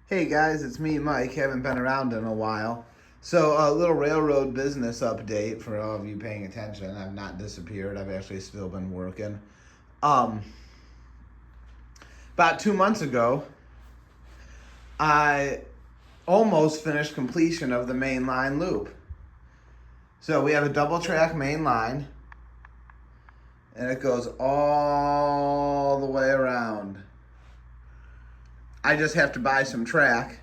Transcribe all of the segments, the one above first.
Hey guys, it's me, Mike. Haven't been around in a while. So, a little railroad business update for all of you paying attention. I've not disappeared. I've actually still been working. Um, about 2 months ago, I almost finished completion of the main line loop. So, we have a double track main line, and it goes all the way around. I just have to buy some track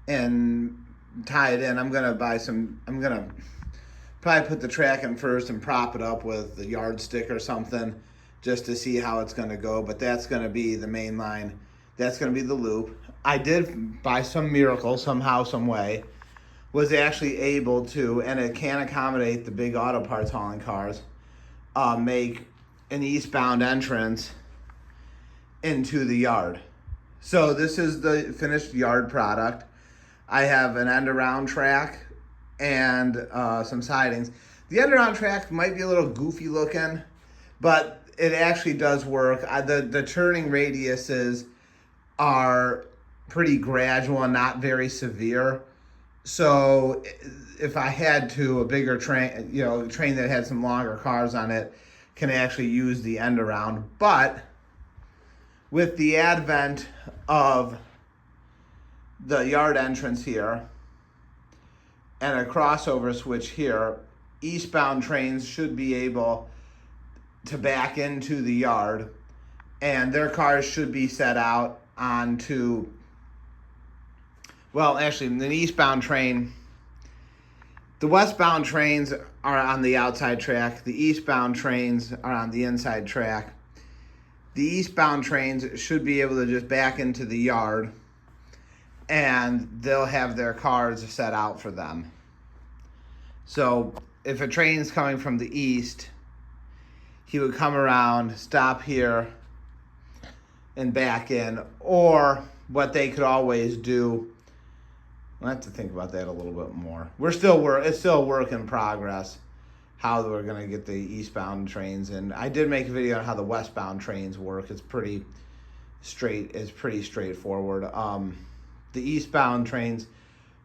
and tie it in. I'm gonna probably put the track in first and prop it up with the yardstick or something just to see how it's gonna go. But that's gonna be the main line. That's gonna be the loop. I did, by some miracle, somehow, some way, was actually able to, and it can accommodate the big auto parts hauling cars, make an eastbound entrance into the yard. So this is the finished yard product. I have an end around track and some sidings. The end around track might be a little goofy looking, but it actually does work. The turning radiuses are pretty gradual and not very severe. So if I had to, a bigger train, a train that had some longer cars on it, can actually use the end around. But with the advent of the yard entrance here and a crossover switch here, eastbound trains should be able to back into the yard, and their cars should be set out onto, well, actually, the eastbound train, the westbound trains are on the outside track, the eastbound trains are on the inside track. The eastbound trains should be able to just back into the yard, and they'll have their cars set out for them. So if a train's coming from the east, he would come around, stop here, and back in. Or what they could always do, I'll have to think about that a little bit more. It's still a work in progress how we're going to get the eastbound trains in. I did make a video on how the westbound trains work. It's pretty straightforward. The eastbound trains,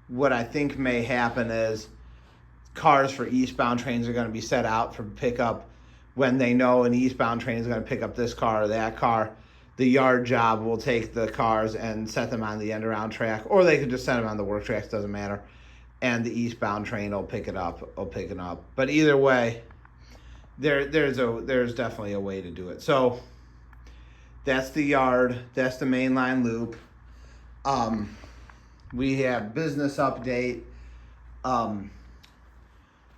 what I think may happen is cars for eastbound trains are going to be set out for pickup when they know an eastbound train is going to pick up this car or that car. The yard job will take the cars and set them on the end around track, or they could just set them on the work tracks, doesn't matter. And the eastbound train will pick it up. But either way, there's definitely a way to do it. So that's the yard. That's the main line loop. We have business update.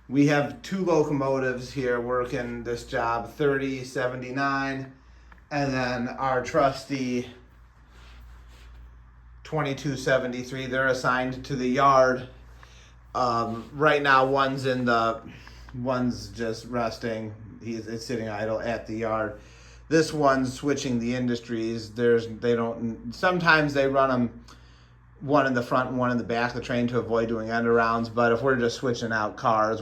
We have 2 locomotives here working this job, 3079, and then our trusty 2273. They're assigned to the yard. Right now, one's just resting. It's sitting idle at the yard. This one's switching the industries. Sometimes they run them one in the front and one in the back of the train to avoid doing end arounds. But if we're just switching out cars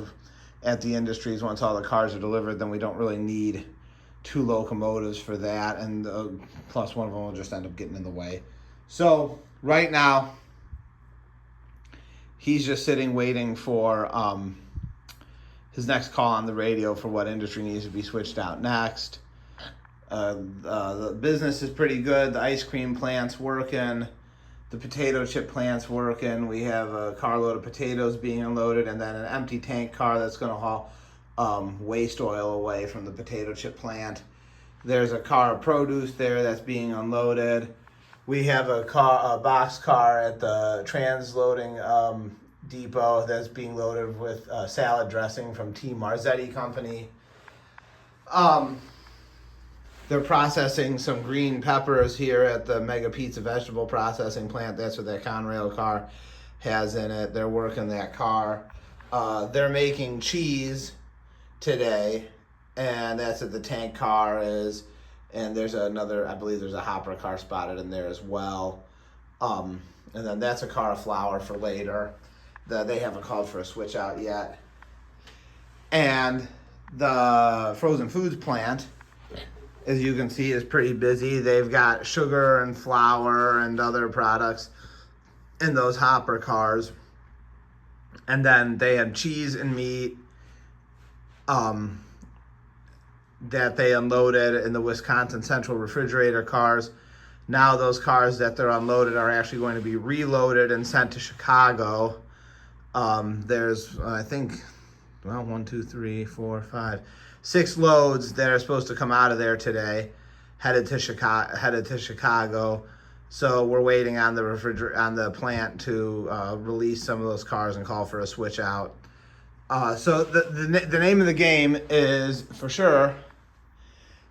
at the industries once all the cars are delivered, then we don't really need 2 locomotives for that. And plus one of them will just end up getting in the way. So right now, he's just sitting waiting for his next call on the radio for what industry needs to be switched out next. The business is pretty good. The ice cream plant's working. The potato chip plant's working. We have a carload of potatoes being unloaded, and then an empty tank car that's going to haul waste oil away from the potato chip plant. There's a car of produce there that's being unloaded. We have a box car at the transloading depot that's being loaded with salad dressing from T. Marzetti Company. They're processing some green peppers here at the Mega Pizza Vegetable Processing Plant. That's what that Conrail car has in it. They're working that car. They're making cheese today, and that's what the tank car is. And there's another, I believe there's a hopper car spotted in there as well. And then that's a car of flour for later. They haven't called for a switch out yet. And the frozen foods plant as you can see, is pretty busy. They've got sugar and flour and other products in those hopper cars. And then they have cheese and meat that they unloaded in the Wisconsin Central refrigerator cars. Now those cars that they're unloaded are actually going to be reloaded and sent to Chicago. There's, I think, well, 1, 2, 3, 4, 5, 6 loads that are supposed to come out of there today, headed to Chicago. So we're waiting on the plant to release some of those cars and call for a switch out. So the name of the game is for sure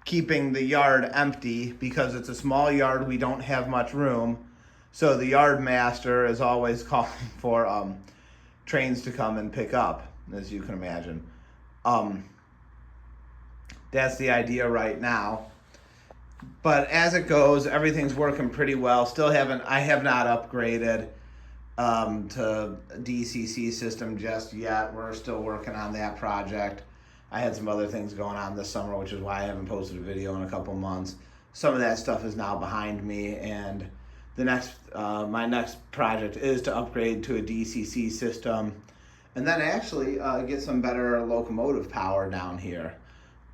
keeping the yard empty, because it's a small yard. We don't have much room. So the yard master is always calling for trains to come and pick up, as you can imagine. That's the idea right now. But as it goes, everything's working pretty well. I have not upgraded to DCC system just yet. We're still working on that project. I had some other things going on this summer, which is why I haven't posted a video in a couple months. Some of that stuff is now behind me, and my next project is to upgrade to a DCC system, and then actually get some better locomotive power down here.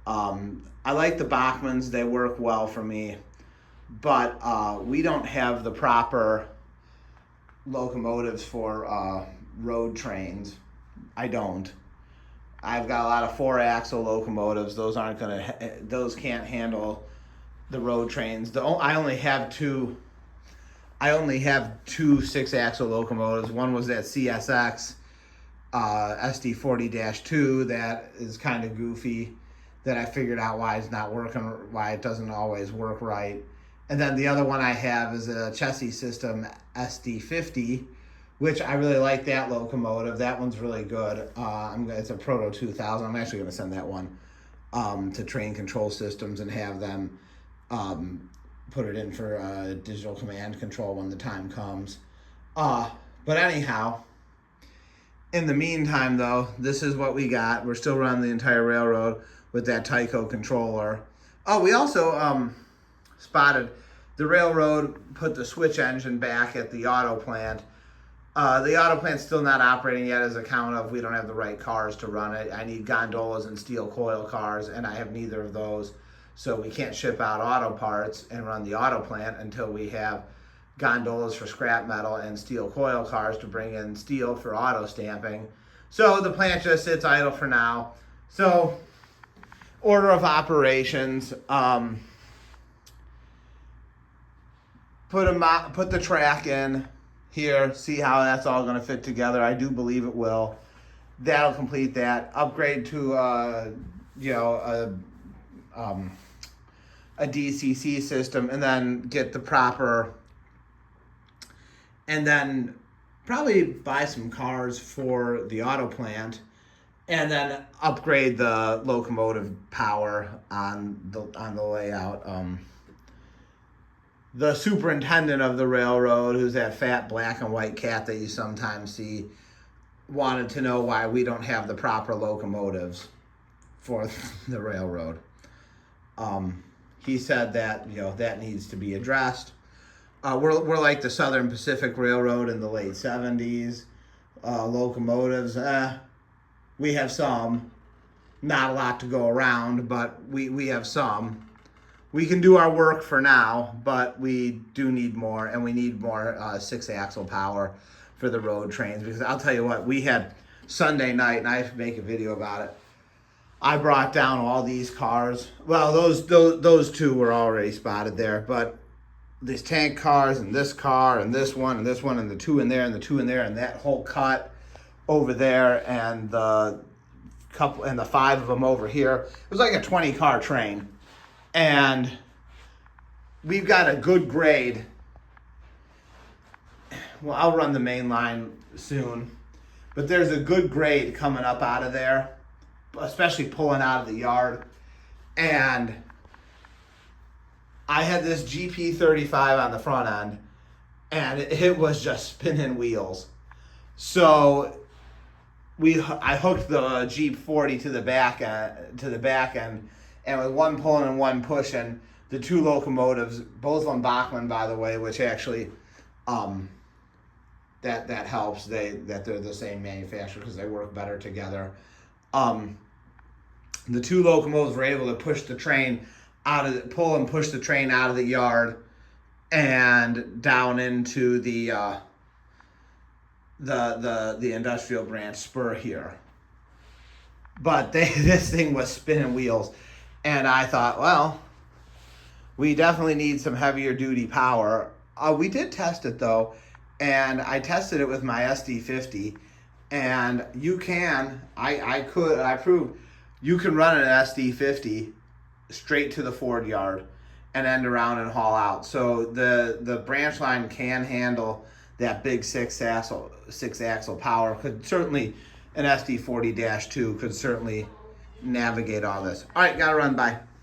I like the Bachmanns; they work well for me, but we don't have the proper locomotives for road trains. I don't. I've got a lot of 4-axle locomotives. Those can't handle the road trains. I only have two 6-axle locomotives. One was that CSX SD40-2 that is kind of goofy, that I figured out why it's not working, why it doesn't always work right. And then the other one I have is a Chessie System SD50, which I really like that locomotive. That one's really good. It's a Proto 2000. I'm actually going to send that one to Train Control Systems and have them put it in for digital command control when the time comes. But anyhow, in the meantime, though, this is what we got. We're still running the entire railroad with that Tyco controller. Oh, we also spotted the railroad put the switch engine back at the auto plant. The auto plant's still not operating yet, as account of we don't have the right cars to run it. I need gondolas and steel coil cars, and I have neither of those. So we can't ship out auto parts and run the auto plant until we have gondolas for scrap metal and steel coil cars to bring in steel for auto stamping. So the plant just sits idle for now. So order of operations, put the track in here, see how that's all going to fit together. I do believe it will. That'll complete that. Upgrade to a DCC system, and then get the proper, and then probably buy some cars for the auto plant, and then upgrade the locomotive power on the layout. The superintendent of the railroad, who's that fat black and white cat that you sometimes see, wanted to know why we don't have the proper locomotives for the railroad. He said that that needs to be addressed. We're like the Southern Pacific Railroad in the late 70s. Locomotives, we have some, not a lot to go around, but we have some. We can do our work for now, but we do need more, and we need more 6-axle power for the road trains, because I'll tell you what, we had Sunday night, and I have to make a video about it. I brought down all these cars. Well, those two were already spotted there, but these tank cars and this car and this one and this one and the two in there and the two in there and that whole cut over there and the couple and the 5 of them over here. It was like a 20-car train. And we've got a good grade. Well, I'll run the main line soon, but there's a good grade coming up out of there, especially pulling out of the yard. And I had this GP35 on the front end, and it was just spinning wheels. So I hooked the Jeep 40 to the back end, and with one pulling and one pushing, the two locomotives, both on Bachmann, by the way, which actually, that helps. That they're the same manufacturer because they work better together. The two locomotives were able to push the train pull and push the train out of the yard and down into the industrial branch spur here. But this thing was spinning wheels, and I thought, well, we definitely need some heavier duty power. We did test it though, and I tested it with my SD50, and I proved you can run an SD50 straight to the Ford yard and end around and haul out. So the branch line can handle that big six axle power. Could certainly, an SD40-2 could certainly navigate all this. All right, gotta run. Bye.